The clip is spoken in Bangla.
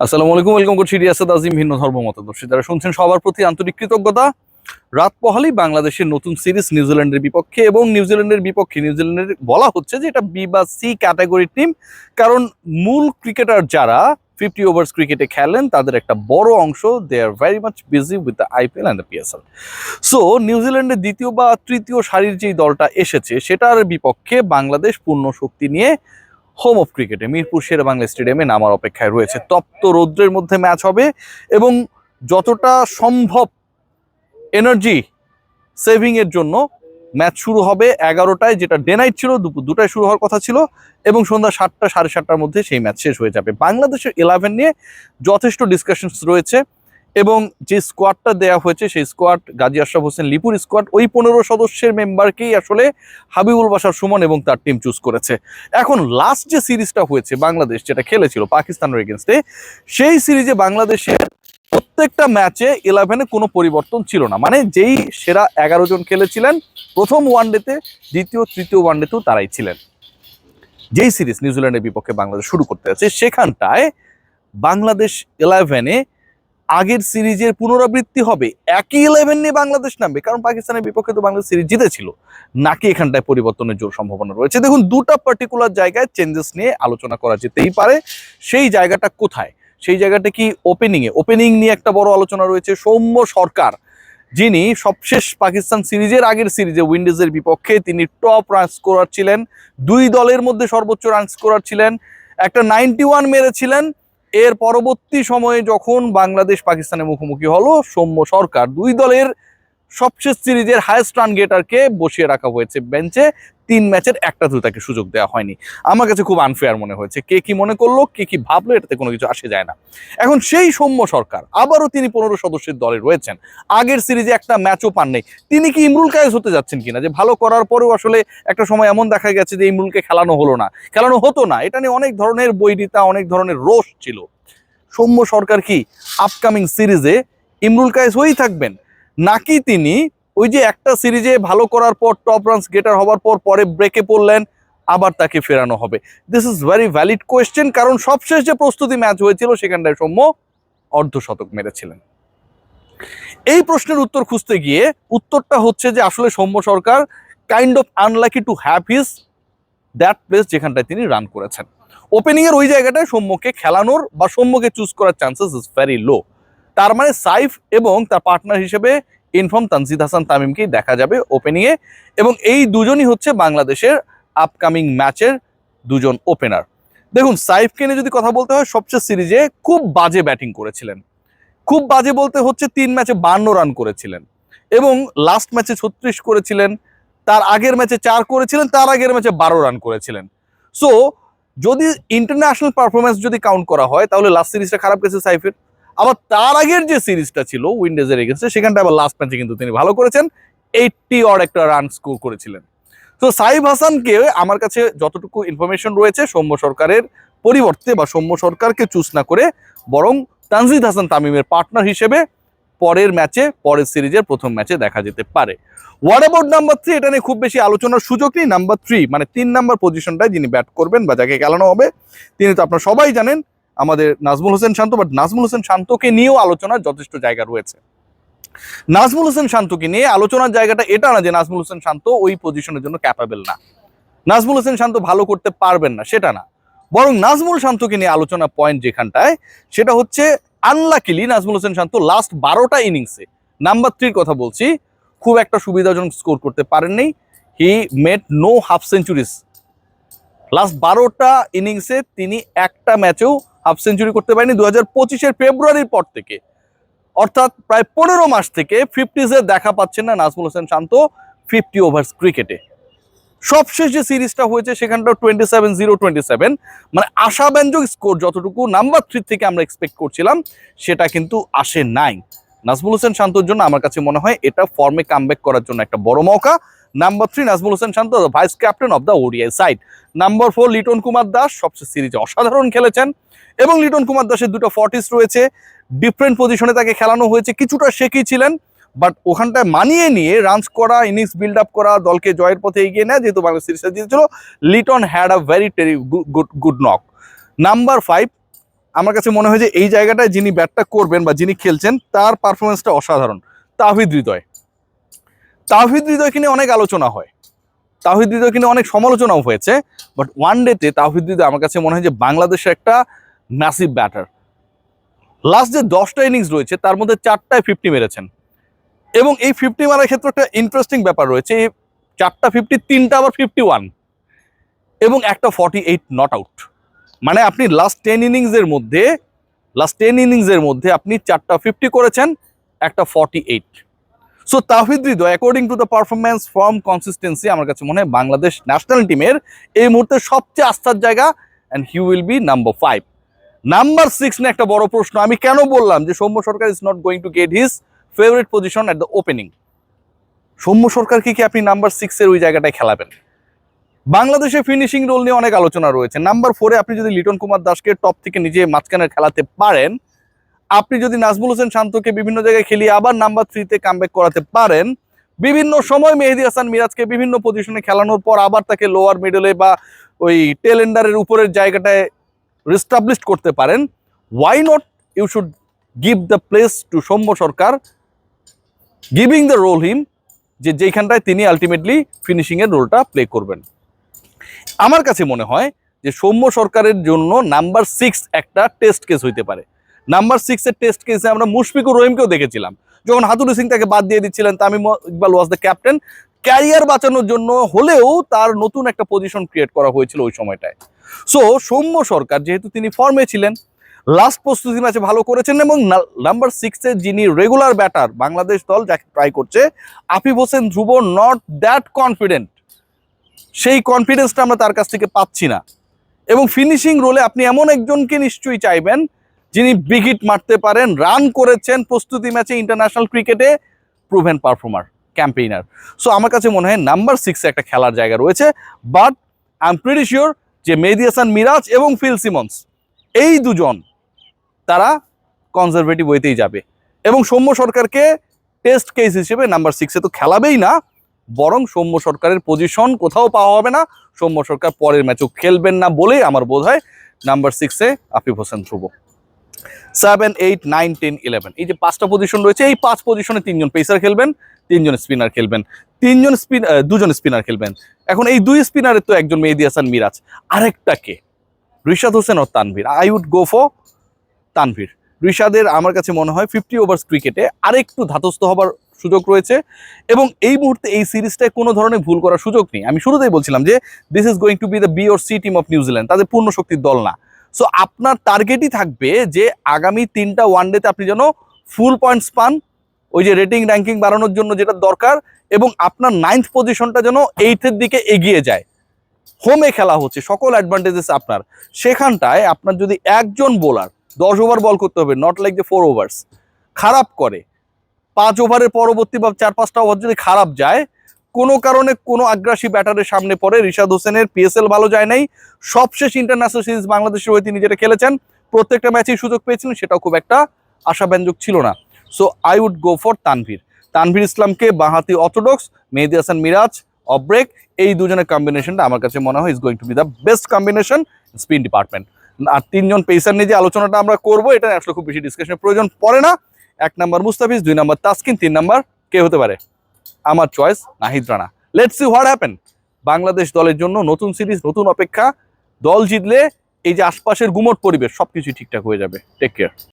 আসসালামু আলাইকুম, ওয়েলকাম করছি রিয়াসাত আজিম ভিন্ন ধর্ম মতাদর্শী যারা শুনছেন সবার প্রতি আন্তরিক কৃতজ্ঞতা। রাত পোহালেই বাংলাদেশের নতুন সিরিজ নিউজিল্যান্ডের বিপক্ষে, এবং নিউজিল্যান্ডের বিপক্ষে নিউজিল্যান্ডের বলা হচ্ছে যে এটা বি বা সি ক্যাটাগরির টিম, কারণ মূল ক্রিকেটার যারা 50 ওভার্স ক্রিকেটে খেলেন তাদের একটা বড় অংশ they are very much busy with the IPL and the PSL. So নিউজিল্যান্ডের দ্বিতীয় বা তৃতীয় সারির যেই দলটা এসেছে সেটার বিপক্ষে বাংলাদেশ পূর্ণ শক্তি নিয়ে হোম অফ ক্রিকেটে মিরপুর শেরেবাংলা স্টেডিয়ামে নামার অপেক্ষায় রয়েছে। তপ্ত রৌদ্রের মধ্যে ম্যাচ হবে এবং যতটা সম্ভব এনার্জি সেভিং এর জন্য ম্যাচ শুরু হবে 11টায়, যেটা ডে নাইট ছিল, দুপুর 2টায় শুরু হওয়ার কথা ছিল, এবং সন্ধ্যা 7টা 7:30টার মধ্যে সেই ম্যাচ শেষ হয়ে যাবে। বাংলাদেশের 11 নিয়ে যথেষ্ট ডিসকাশনস রয়েছে, এবং যে স্কোয়াডটা দেওয়া হয়েছে সেই স্কোয়াড গাজী আশরাফ হোসেন লিপুর স্কোয়াড, ওই 15 সদস্যের মেম্বারকেই আসলে হাবিবুল বাশার সুমন এবং তার টিম চুজ করেছে। এখন লাস্ট যে সিরিজটা হয়েছে বাংলাদেশ যেটা খেলেছিল পাকিস্তানের এগেনস্টে, সেই সিরিজে বাংলাদেশের প্রত্যেকটা ম্যাচে 11-এ কোনো পরিবর্তন ছিল না, মানে যেই সেরা 11 জন খেলেছিলেন প্রথম ওয়ানডেতে, দ্বিতীয় তৃতীয় ওয়ানডেতেও তারাই ছিলেন। যেই সিরিজ নিউজিল্যান্ডের বিপক্ষে বাংলাদেশ শুরু করতে যাচ্ছে সেখানটায় বাংলাদেশ 11-এ আগের সিরিজের পুনরাবৃত্তি হবে, একই 11 নিয়ে বাংলাদেশ নামবে, কারণ পাকিস্তানের বিপক্ষে তো বাংলাদেশ সিরিজ জিতেছিল, নাকি এখানটায় পরিবর্তনের জোর সম্ভাবনা রয়েছে। দেখুন, দুটা পার্টিকুলার জায়গায় চেঞ্জেস নিয়ে আলোচনা করা যেতেই পারে। সেই জায়গাটা কোথায়? সেই জায়গাটা কি ওপেনিং নিয়ে একটা বড় আলোচনা রয়েছে। সৌম্য সরকার, যিনি সবশেষ পাকিস্তান সিরিজের আগের সিরিজে উইন্ডিজের বিপক্ষে তিনি টপ রান স্কোরার ছিলেন, দুই দলের মধ্যে সর্বোচ্চ রান স্কোরার ছিলেন, একটা 91 মেরেছিলেন। এর পরবর্তী সময়ে যখন বাংলাদেশ পাকিস্তানের মুখোমুখি হলো, সৌম্য সরকার দুই দলের সবশেষ সিরিজের হাইয়েস্ট রান গেটারকে বসিয়ে রাখা হয়েছে বেঞ্চে, 3 ম্যাচের একটাতেও তাকে সুযোগ দেওয়া হয়নি। আমার কাছে খুব আনফেয়ার মনে হয়েছে। কে কি মনে করলো, কে কি ভাবলো, এটাতে কোনো কিছু আসে যায় না। এখন সেই সৌম্য সরকার আবারও তিনি 15 সদস্যের দলে রয়েছেন, আগের সিরিজে একটা ম্যাচও পান নেই। তিনি কি ইমরুল কায়েস হতে যাচ্ছেন কিনা, যে ভালো করার পরেও আসলে একটা সময় এমন দেখা গেছে যে ইমরুলকে খেলানো হতো না, এটা নিয়ে অনেক ধরনের বৈরিতা, অনেক ধরনের রোষ ছিল। সৌম্য সরকার কি আপকামিং সিরিজে ইমরুল কায়েস হয়েই থাকবেন, নাকি তিনি ওই যে একটা সিরিজে ভালো করার পর টপ রানস গেটার হওয়ার পর পরে ব্রেকে পড়লেন, আবার তাকে ফেরানো হবে? This is very valid question, কারণ সবশেষ যে প্রস্তুতি ম্যাচ হয়েছিল সেখানটায় সৌম্য অর্ধশতক মেরেছিলেন। এই প্রশ্নের উত্তর খুঁজতে গিয়ে উত্তরটা হচ্ছে যে আসলে Soumya Sarkar kind of unlucky to have his that place যেখানটায় তিনি রান করেছেন। ওপেনিং এর ওই জায়গাটায় সৌম্যকে খেলানোর বা সৌম্যকে চুজ করার চান্সেস ইজ ভেরি লো। তার মানে সাইফ এবং তার পার্টনার হিসেবে ইনফর্ম তানজিদ হাসান তামিমকেই দেখা যাবে ওপেনিং এ, এবং এই দুজনই হচ্ছে বাংলাদেশের আপকামিং ম্যাচের দুজন ওপেনার। দেখুন, সাইফকে নিয়ে যদি কথা বলতে হয়, সবচেয়ে সিরিজে খুব বাজে ব্যাটিং করেছিলেন। খুব বাজে বলতে হচ্ছে 3 ম্যাচে 52 রান করেছিলেন, এবং লাস্ট ম্যাচে 36 করেছিলেন, তার আগের ম্যাচে 4 করেছিলেন, তার আগের ম্যাচে 12 রান করেছিলেন। সো যদি ইন্টারন্যাশনাল পারফরমেন্স যদি কাউন্ট করা হয় তাহলে লাস্ট সিরিজটা খারাপ গেছে সাইফের। আবার তার আগের যে সিরিজটা ছিল উইন্ডিজের এগেন্সটে, সেখানটা আবার লাস্ট ম্যাচে কিন্তু তিনি ভালো করেছেন, 80 অর একটা রান স্কোর করেছিলেন। তো সাইফ হাসানকে আমার কাছে যতটুকু ইনফরমেশন রয়েছে, সৌম্য সরকারের পরিবর্তে বা সৌম্য সরকারকে চুজ না করে বরং তানজিদ হাসান তামিমের পার্টনার হিসেবে পরের ম্যাচে, পরের সিরিজের প্রথম ম্যাচে দেখা যেতে পারে। What about number 3? এটা নিয়ে খুব বেশি আলোচনার সুযোগ নেই। নাম্বার 3 মানে 3 নাম্বার পজিশনটায় যিনি ব্যাট করবেন বা যাকে খেলানো হবে, তিনি তো আপনারা সবাই জানেন, আমাদের নাজমুল হোসেন শান্ত। বাট নাজমুল হোসেন শান্তকে নিয়েও আলোচনার যথেষ্ট জায়গা রয়েছে। নাজমুল হোসেন শান্তকে নিয়ে আলোচনার জায়গাটা এটা না যে নাজমুল হোসেন শান্ত ওই পজিশনের জন্য ক্যাপাবেল না, নাজমুল হোসেন শান্ত ভালো করতে পারবেন না, সেটা না। বরং নাজমুল শান্তকে নিয়ে আলোচনা পয়েন্ট যেখানটায়, সেটা হচ্ছে আনলাকিলি নাজমুল হোসেন শান্ত লাস্ট 12টা ইনিংসে, নাম্বার 3-র কথা বলছি, খুব একটা সুবিধাজনক স্কোর করতে পারেননি। He made no half centuries. Last 12টা ইনিংসে তিনি একটা ম্যাচেও হাফ সেঞ্চুরি করতে পারেনি 2025-এর ফেব্রুয়ারির পর থেকে, অর্থাৎ প্রায় 15 মাস থেকে 50s-এর দেখা পাচ্ছেন না নাজমুল হোসেন শান্ত 50 ওভার্স ক্রিকেটে। সবশেষ যে সিরিজটা হয়েছে সেখানটাও 27-0-27, মানে আশাব্যঞ্জক স্কোর যতটুকু নাম্বার 3 থেকে আমরা এক্সপেক্ট করছিলাম সেটা কিন্তু আসে নাই। নাজমুল হোসেন শান্তর জন্য আমার কাছে মনে হয় এটা ফর্মে কামব্যাক করার জন্য একটা বড় মৌকা। Number 3 Najmul Hossain Shanto, vice captain of the ODI side. Number 4 Liton Kumar Das, সবচেয়ে সিরিজে অসাধারণ খেলেছেন, এবং লিটন কুমার দাসের দুটো 40s রয়েছে, ডিফারেন্ট পজিশনে তাকে খেলানো হয়েছে, কিছুটা শেখি ছিলেন, বাট ওখানটায় মানিয়ে নিয়ে রানস করা, ইনিংস বিল্ড আপ করা, দলকে জয়ের পথে এগিয়ে নেয়, যেহেতু বাংলাদেশ সিরিজটা জিতেছিল। Liton had a very good knock. Number 5 আমার কাছে মনে হয় যে এই জায়গাটায় যিনি ব্যাটটা করবেন বা যিনি খেলছেন তার পারফরমেন্সটা অসাধারণ। তাওহিদ হৃদয়, তাওহিদ হৃদয়কে নিয়ে অনেক আলোচনা হয়, তাওহিদ হৃদয়কে নিয়ে অনেক সমালোচনাও হয়েছে, বাট ওয়ান ডেতে তাওহিদ হৃদয় আমার কাছে মনে হয় যে বাংলাদেশের একটা ম্যাসিভ ব্যাটার। লাস্ট যে 10টা ইনিংস রয়েছে তার মধ্যে 4টায় 50 মেরেছেন, এবং এই 50 মারার ক্ষেত্রে একটা ইন্টারেস্টিং ব্যাপার রয়েছে। এই 4টা 50, 3টা আবার 51 এবং একটা 48 নট আউট। মানে আপনি লাস্ট 10 ইনিংসের মধ্যে আপনি 4টা 50 করেছেন, একটা 48। So Towhid Hridoy according to the performance, form, consistency আমার কাছে মনে হয় বাংলাদেশ ন্যাশনাল টিমের এই মুহূর্তে সবচেয়ে আস্থার জায়গা, and he will be number 5। Number 6 নিয়ে একটা বড় প্রশ্ন। আমি কেন বললাম যে Soumya Sarkar is not going to get his favourite position at the opening? Soumya সরকারকে কি আপনি নাম্বার 6-এর ওই জায়গাটায় খেলাবেন? বাংলাদেশে ফিনিশিং রোল নিয়ে অনেক আলোচনা রয়েছে। নাম্বার 4-এ আপনি যদি লিটন কুমার দাসকে টপ থেকে নিজে মাঝখানে খেলাতে পারেন, আপনি যদি নাজমুল হোসেন শান্তকে বিভিন্ন জায়গায় খেলিয়ে আবার নাম্বার 3-তে কামব্যাক করাতে পারেন, বিভিন্ন সময় মেহেদী হাসান মিরাজকে বিভিন্ন পজিশনে খেলানোর পর আবার তাকে লোয়ার মিডলে বা ওই টেল এন্ডারের উপরের জায়গাটায় রিস্টাবলিশ করতে পারেন, why not you should give the place to Soumya Sarkar, giving the role him, যেখানটায় তিনি আলটিমেটলি ফিনিশিংয়ের রোলটা প্লে করবেন। আমার কাছে মনে হয় যে সৌম্য সরকারের জন্য নাম্বার 6 একটা টেস্ট কেস হইতে পারে। নাম্বার 6-এর টেস্ট কেসে আমরা মুশফিকুর রহিমকেও দেখেছিলাম, যখন হাতুরু সিং তাকে বাদ দিয়ে দিচ্ছিলেন, Tamim Iqbal was the captain, career বাঁচানোর জন্য হলেও তার নতুন একটা পজিশন ক্রিয়েট করা হয়েছিল ওই সময়টায়। সো সৌম্য সরকার যেহেতু তিনি ফর্মে ছিলেন, লাস্ট প্রস্তুতি ম্যাচে ভালো করেছেন, এবং নাম্বার 6-এ যিনি রেগুলার ব্যাটার বাংলাদেশ দল যাকে ট্রাই করছে, আফিফ হোসেন ধ্রুব নট দ্যাট কনফিডেন্ট, সেই কনফিডেন্সটা আমরা তার কাছ থেকে পাচ্ছি না। এবং ফিনিশিং রোলে আপনি এমন একজনকে নিশ্চয়ই চাইবেন যিনি বিগ হিট মারতে পারেন, রান করেছেন প্রস্তুতি ম্যাচে, ইন্টারন্যাশনাল ক্রিকেটে প্রুভেন পারফর্মার, ক্যাম্পেইনার। সো আমার কাছে মনে হয় নাম্বার 6-এ একটা খেলার জায়গা রয়েছে, but I am pretty sure যে মেহেদী হাসান মিরাজ এবং ফিল সিমন্স এই দুজন তারা কনজারভেটিভ ওয়েতেই যাবে, এবং সৌম্য সরকারকে টেস্ট কেস হিসেবে নাম্বার 6-এ তো খেলাবেই না, বরং সৌম্য সরকারের পজিশন কোথাও পাওয়া হবে না, সৌম্য সরকার পরের ম্যাচও খেলবেন না বলেই আমার বোধ হয় নাম্বার 6-এ আফিফ হোসেন ধ্রুব। 7, 8, 9, 10, 11 এই যে 5টা পজিশন রয়েছে, এই 5 পজিশনে 3জন পেসার খেলবেন, 3জন স্পিনার খেলবেন, 2জন স্পিনার খেলবেন। এখন এই 2 স্পিনারের তো একজন মেহেদী হাসান মিরাজ, আরেকটা কে? রিশাদ হোসেন ও Tanvir. I would go for Tanvir. রিশাদের আমার কাছে মনে হয় 50 ওভার্স ক্রিকেটে আরেকটু ধাতস্থ হবার সুযোগ রয়েছে, এবং এই মুহূর্তে এই সিরিজটায় কোনো ধরনের ভুল করার সুযোগ নেই। আমি শুরুতেই বলছিলাম যে this is going to be the B or C team of New Zealand, তাদের পূর্ণ শক্তির দল না। সো আপনার টার্গেটই থাকবে যে আগামী 3টা ওয়ানডেতে আপনি যেন ফুল পয়েন্টস পান, ওই যে রেটিং র্যাঙ্কিং বাড়ানোর জন্য যেটা দরকার, এবং আপনার 9th পজিশনটা যেন 8-এর দিকে এগিয়ে যায়। হোমে খেলা হচ্ছে, সকল অ্যাডভান্টেজেস আপনার। সেখানটায় আপনার যদি একজন বোলার 10 ওভার বল করতে হবে, নট লাইক দ্য 4 ওভার্স, খারাপ করে, 5 ওভারের পরবর্তী বা 4-5টা ওভার যদি খারাপ যায়, কোনো কারণে কোনো আগ্রাসী ব্যাটারের সামনে পড়ে, রিশাদ হোসেনের পিএসএল ভালো যায় নাই, সবশেষ ইন্টারন্যাশনাল সিরিজ বাংলাদেশের হয়ে তিনি যেটা খেলেছেন, প্রত্যেকটা ম্যাচেই সুযোগ পেয়েছিলেন, সেটাও খুব একটা আশাব্যঞ্জক ছিল না। So I would go for Tanvir. Tanvir ইসলামকে বাঁহাতি orthodox, Mehedi Hasan Miraz off break, এই দুজনের কম্বিনেশনটা আমার কাছে মনে হয় is going to be the best combination spin department. আর 3জন পেসার নিয়ে যে আলোচনাটা আমরা করবো, এটা আসলে খুব বেশি ডিসকাশনের প্রয়োজন পড়ে না। 1 number Mustafiz, 2 number Taskin, 3 number কে হতে পারে? আমার choice Nahid Rana. Let's see what happen. Bangladesh দলের জন্য নতুন সিরিজ, নতুন অপেক্ষা। দল জিতলে এই যে আশপাশের গুমট পরিবেশ সবকিছু ঠিকঠাক হয়ে যাবে। Take care.